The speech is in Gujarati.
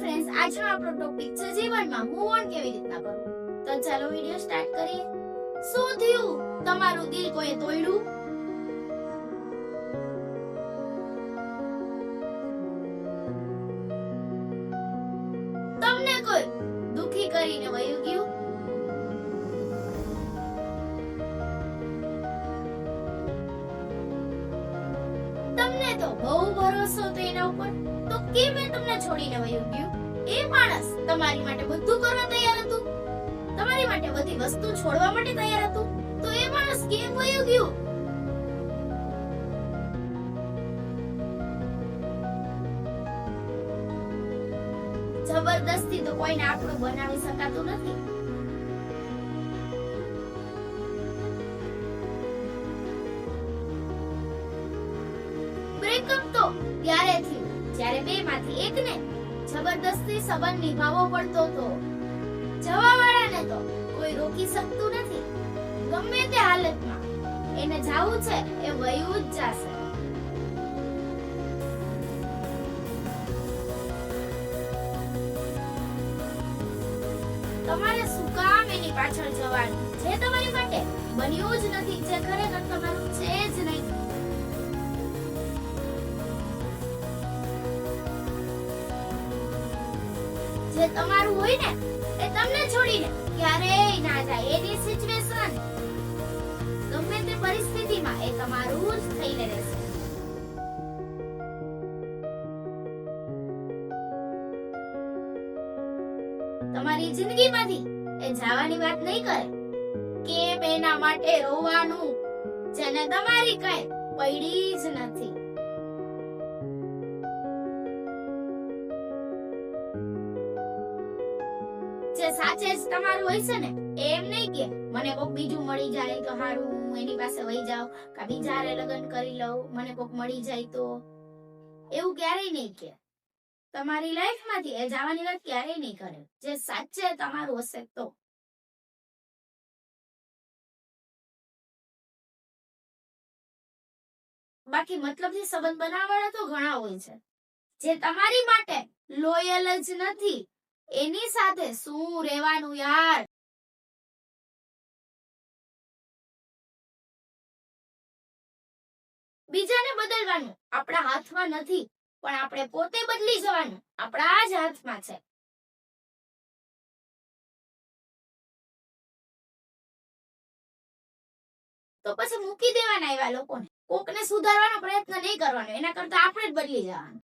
ફ્રેન્ડ્સ, આજનો આપણો ટોપિક છે જીવનમાં મૂવ ઓન કેવી રીતના કરવું. તો ચાલો વિડિયો સ્ટાર્ટ કરીએ. શું થયું? તમારું દિલ કોઈએ તોડ્યું? તમને કોઈ દુખી કરીને વયું ગયું? તમને તો બહુ ભરોસો હતો એના ઉપર, તો કેમ એ તમને છોડીને વયું ગયું? એ માણસ તમારી માટે બધું કરવા તૈયાર હતું, તમારી માટે બધી વસ્તુ છોડવા માટે તૈયાર હતું, તો એ માણસ કેમ વયું ગયું? જબરદસ્તી તો કોઈને આપણું બનાવી શકાતું નથી. બ્રેકઅપ તો ત્યારે થયું જ્યારે બે માંથી એકને જબરદસ્તી સંબંધ નિભાવવો પડતો હતો. જવાવાળાને તો કોઈ રોકી શકતું નથી. ગમે તે હાલતમાં એને જાવું છે એ વયું જ જાશે. તમારે શું કામ એની પાછળ જવાનું? જે તમારી માટે બન્યું જ નથી, જે ખરેખર તમારું છે જ નહીં. જે તમારું હોય ને એ તમને છોડીને ક્યારેય ના જાય. એની સિચ્યુએશન ગમે તે પરિસ્થિતિમાં એ તમારું જ થઈને રહેશે. તમારી જિંદગીમાંથી એ જવાની વાત નહીં કરે. કેમ એના માટે રોવાનું જેને તમારી કઈ પડી જ નથી? જે સાચે જ તમારું હોય છે ને, એમ નહીં કે મને કોક બીજું મળી જાય તો હારું, હું એની પાસે વહી જાઉં, કા બીજા હારે લગ્ન કરી લઉં, મને કોક મળી જાય તો. એવું ક્યારેય નહીં કે. તમારી લાઈફમાંથી એ જવાની વાત ક્યારેય નહીં કરે, જે સાચે તમારું હશે તો. બાકી મતલબથી સંબંધ બનાવવાના તો ઘણા હોય છે. જે તમારી માટે લોયલ જ નથી, એની સાથે શું રહેવાનું યાર? બીજાને બદલવાનું આપણા હાથમાં નથી, પણ આપણે પોતે બદલી જવાનું આપણા જ હાથમાં છે. તો પછી મૂકી દેવાના એવા લોકોને. કોકને સુધારવાનો પ્રયત્ન નહીં કરવાનો, એના કરતા આપણે જ બદલી જવાનું.